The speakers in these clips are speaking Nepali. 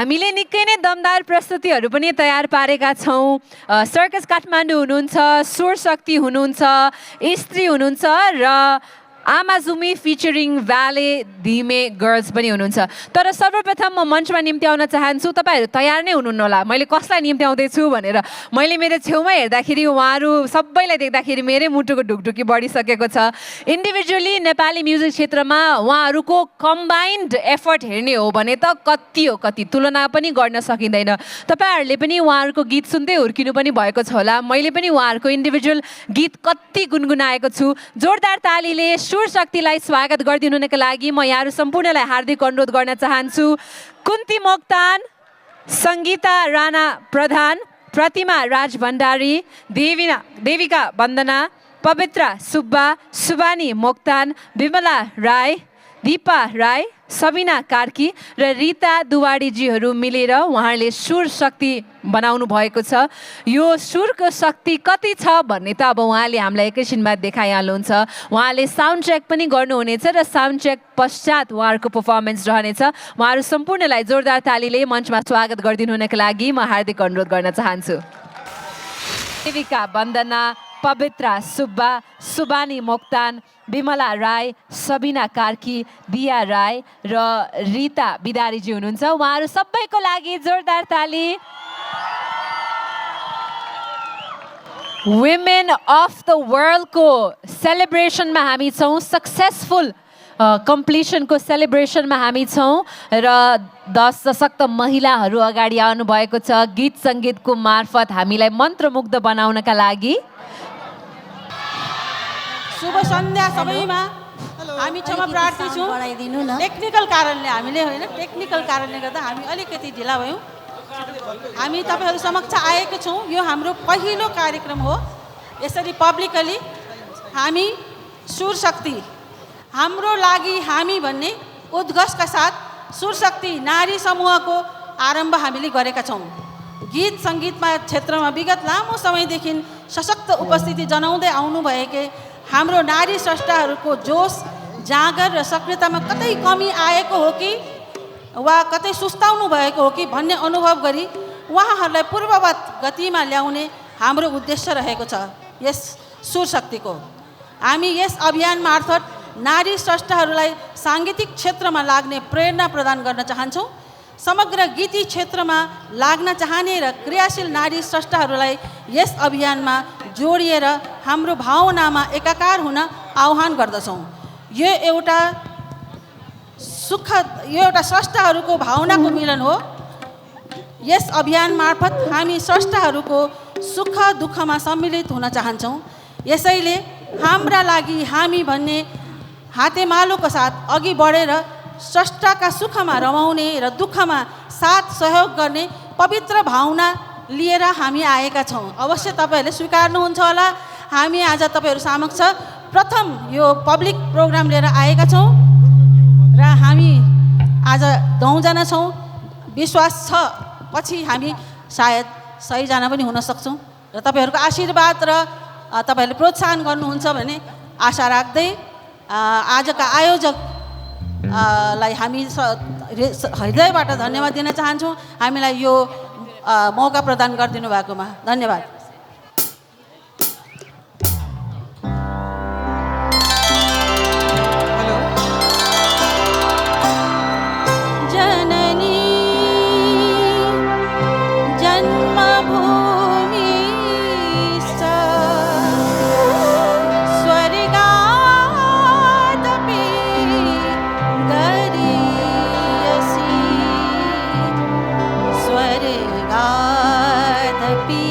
हामीले निकै नै दमदार प्रस्तुतिहरू पनि तयार पारेका छौँ। सर्कस काठमाडौँ हुनुहुन्छ, स्वर शक्ति हुनुहुन्छ, स्त्री हुनुहुन्छ र आमाजुमी फिचरिङ भ्याले धिमे गर्ल्स पनि हुनुहुन्छ। तर सर्वप्रथम म मञ्चमा निम्त्याउन चाहन्छु, तपाईँहरू तयार नै हुनुहुन्न होला मैले कसलाई निम्त्याउँदैछु भनेर। मैले मेरो छेउमा हेर्दाखेरि उहाँहरू सबैलाई देख्दाखेरि मेरै मुटुको ढुकढुकी बढिसकेको छ। इन्डिभिजुअली नेपाली म्युजिक क्षेत्रमा उहाँहरूको कम्बाइन्ड एफर्ट हेर्ने हो भने त कति हो कति, तुलना पनि गर्न सकिँदैन। तपाईँहरूले पनि उहाँहरूको गीत सुन्दै हुर्किनु पनि भएको छ होला। मैले पनि उहाँहरूको इन्डिभिजुअल गीत कति गुनगुनाएको छु। जोरदार तालीले सुर शक्तिलाई स्वागत गरिदिनुका लागि म यहाँहरू सम्पूर्णलाई हार्दिक अनुरोध गर्न चाहन्छु। कुन्ती मोक्तान, सङ्गीता राणा प्रधान, प्रतिमा राज भण्डारी, देविका वन्दना, पवित्रा सुब्बा, सुबानी मोक्तान, विमला राई, दीपा राई, सबिना कार्की र रिता दुवाडीजीहरू मिलेर उहाँहरूले सुर शक्ति बनाउनु भएको छ। यो सुरको शक्ति कति छ भन्ने त अब उहाँले हामीलाई एकैछिनमा देखाइहाल्नुहुन्छ। उहाँले साउन्ड चेक पनि गर्नुहुनेछ र साउन्ड चेक पश्चात उहाँहरूको पर्फर्मेन्स रहनेछ। उहाँहरू सम्पूर्णलाई जोरदार तालीले मञ्चमा स्वागत गरिदिनुका लागि म हार्दिक अनुरोध गर्न चाहन्छु। देविका वन्दना, पवित्रा सुब्बा, सुबानी मोक्तान, विमला राई, सबिना कार्की, दिया राई र रिता बिदारीजी हुनुहुन्छ। उहाँहरू सबैको लागि जोरदार ताली। वुमेन अफ द वर्ल्डको सेलिब्रेसनमा हामी छौँ, सक्सेसफुल कम्प्लिसनको सेलिब्रेसनमा हामी छौँ र 10 सशक्त महिलाहरू अगाडि आउनुभएको छ गीत सङ्गीतको मार्फत हामीलाई मन्त्रमुग्ध बनाउनका लागि। शुभ सन्ध्या सबैमा। हामी क्षमा प्रार्थी छौँ, टेक्निकल कारणले गर्दा हामी अलिकति ढिला भयौँ। हामी तपाईँहरू समक्ष आएको छौँ। यो हाम्रो पहिलो कार्यक्रम हो। यसरी पब्लिकली हामी सुर शक्ति हाम्रो लागि हामी भन्ने उद्घोषका साथ सुर शक्ति नारी समूहको आरम्भ हामीले गरेका छौँ। गीत सङ्गीतमा क्षेत्रमा विगत लामो समयदेखि सशक्त उपस्थिति जनाउँदै आउनुभएकै हाम्रो नारी स्रष्टाहरूको जोस जाँगर र सक्रियतामा कतै कमी आएको हो कि वा कतै सुस्ताउनु भएको हो कि भन्ने अनुभव गरी उहाँहरूलाई पूर्ववत गतिमा ल्याउने हाम्रो उद्देश्य रहेको छ यस सुर शक्तिको। हामी यस अभियान मार्फत नारी स्रष्टाहरूलाई साङ्गीतिक क्षेत्रमा लाग्ने प्रेरणा प्रदान गर्न चाहन्छौँ। समग्र गीती क्षेत्रमा लाग्न चाहने र क्रियाशील नारी स्रष्टाहरूलाई यस अभियानमा जोडिएर हाम्रो भावनामा एकाकार हुन आह्वान गर्दछौँ। यो एउटा स्रष्टाहरूको भावनाको मिलन हो। यस अभियान मार्फत हामी स्रष्टाहरूको सुख दुःखमा सम्मिलित हुन चाहन्छौँ। यसैले हाम्रा लागि हामी भन्ने हातेमालोको साथ अघि बढेर स्रष्टाका सुखमा रमाउने र दुःखमा साथ सहयोग गर्ने पवित्र भावना लिएर हामी आएका छौँ। अवश्य तपाईँहरूले स्वीकार्नुहुन्छ होला। हामी आज तपाईँहरू समक्ष प्रथम यो पब्लिक प्रोग्राम लिएर आएका छौँ र हामी आज 9 जना छौँ। विश्वास छ पछि हामी सायद 100 जना पनि हुन सक्छौँ र तपाईँहरूको आशीर्वाद र तपाईँहरूले प्रोत्साहन गर्नुहुन्छ भन्ने आशा राख्दै आजका आयोजकलाई हामी हृदयबाट धन्यवाद दिन चाहन्छौँ हामीलाई यो मौका प्रदान गरिदिनु भएकोमा। धन्यवाद। स्वर्गादपि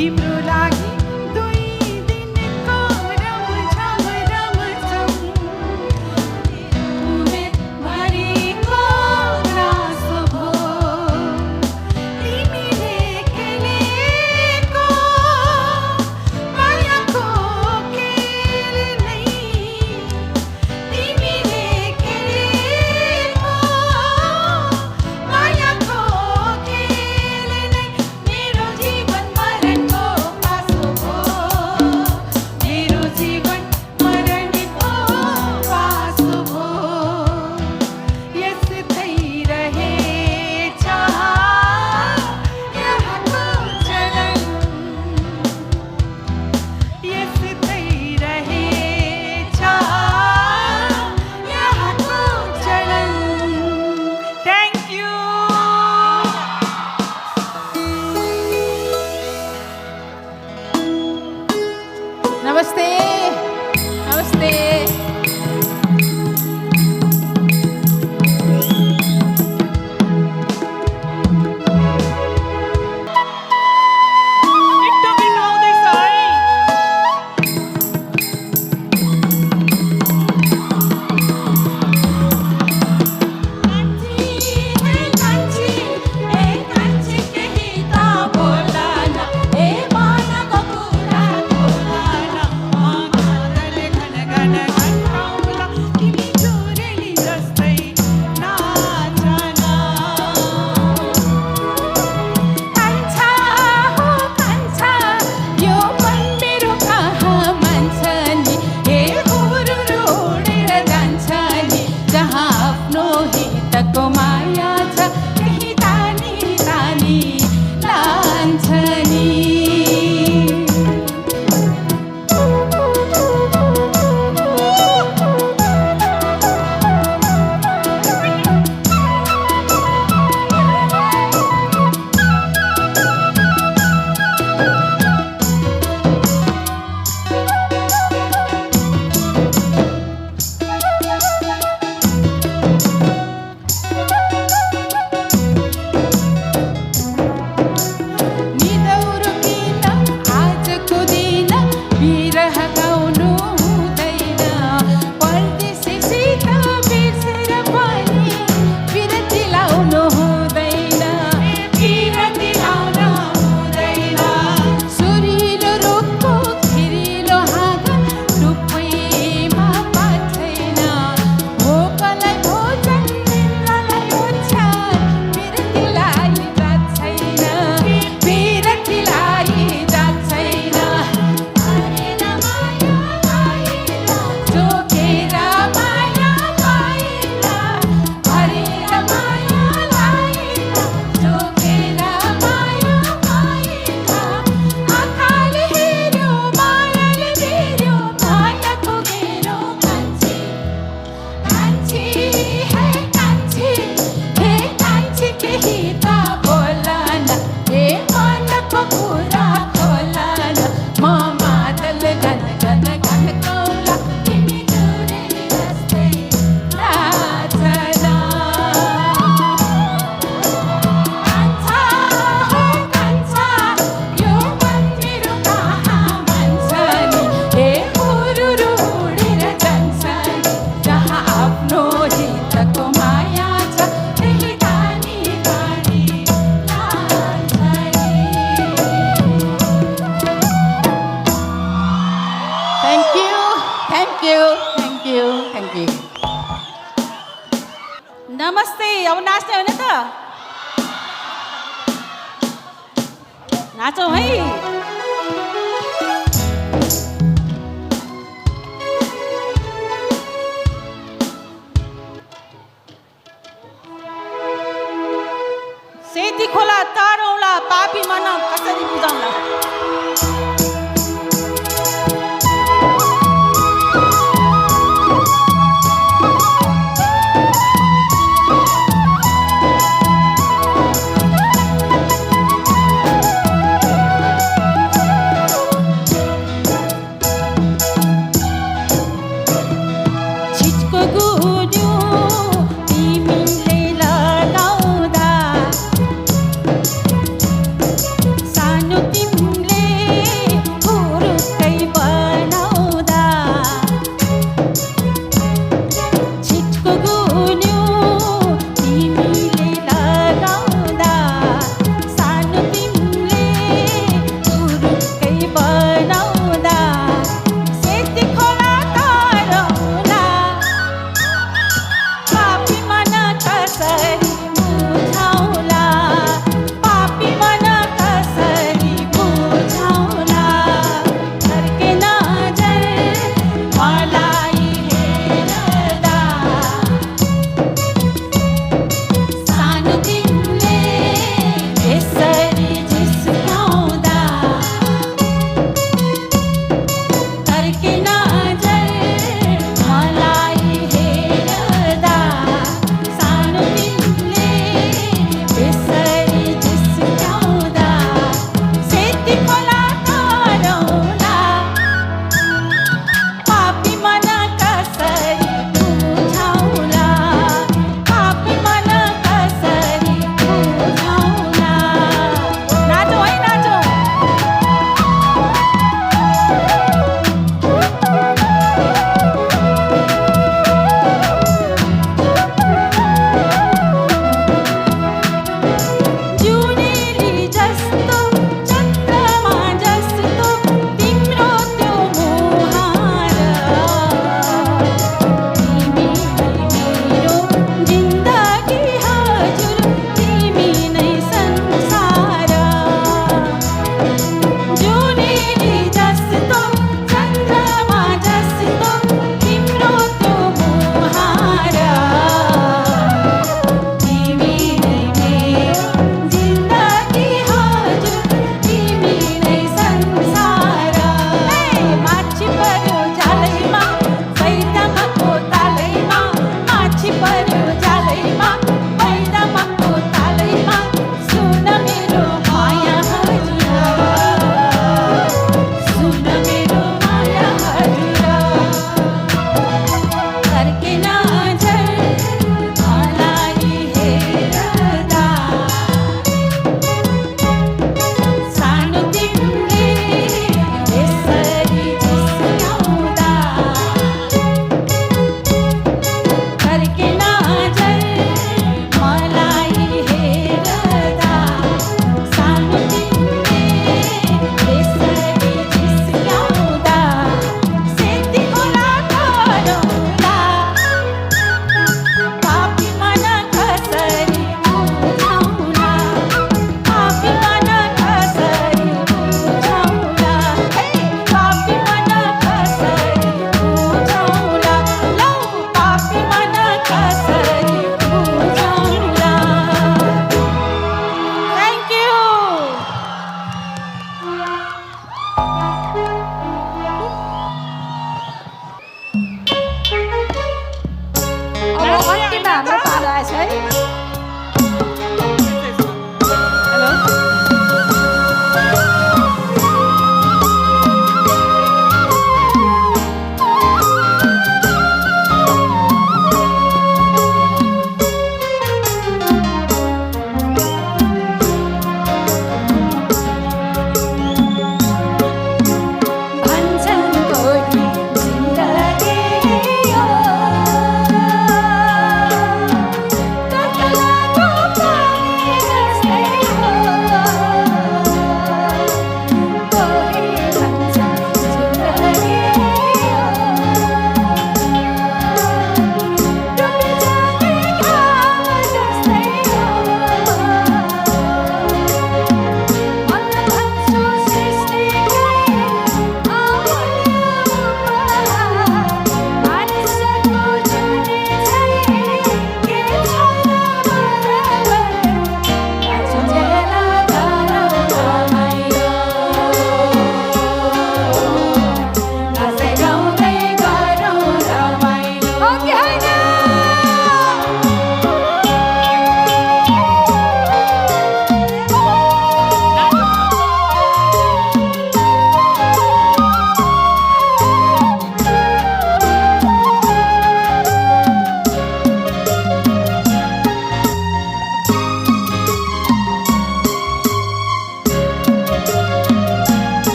तिम्रो लागि 2 दिनको रमझम रमझम उमेरभरिको नासो भो तिमीले खेलेको मायाको खेल नै तिमीले खेलेको मायाको खेल नै मेरो जीवन मरणको पासो भो मेरो जीवन मरणको पासो भो यस्तै रहेछ यहाँको चलन यस्तै रहेछ यहाँको चलन थ्याङ्क यू नमस्ते नमस्ते एकटो गीत आउँदैछ है कान्छी केही त बोला न मनको कुरा बोला न मादले घन घन घन्टाउला तिमी चोरेली जस्तै नाचन कान्छा हो कान्छा यो मन मेरो कहाँ मान्छ नि हे हुरुरु उडेर जान्छ नि जहाँ आफ्नो हितको माया छ त्यही तानी तानी लान्छ नि निदौरो किन आजको दिन बिरह गाउनु हुँदैन परदेशीसित बिर्सेर पनि बिरती लाउनु हुँदैन बिरती लाउनु हुँदैन सुरिलो रुखको खिरिलो हाँगा रुखैमा पाछैन भोकलाई भोजन निन्द्रालाई ओछ्यान बिरतीलाई जात छैन बिरतीलाई जात छैन हरेर माया पाइला जोगेर माया पाइला हरेर माया लाइला जोगेर माया पाइला आँखाले हेऱ्यो मायाले बेर्यो मायाको गेरो कान्छी कान्छी हे कान्छी केही त बोला न हे मनको कुरा खोला न म मादल घन घन घन कौला तिमी चोरेली जस्तै नाचन कान्छा हो कान्छा यो मन मेरो कहाँ मान्छ नि हे हुरुरु उडेर जान्छ नि जहाँ आफ्नो हितको माया छ त्यही तानी तानी लान्छ नि thank you thank you thank you thank you नमस्ते अब नाच्ने होइन त नाचौँ है सेती खोला तारौँला पापी मन कसरी बुझाउँला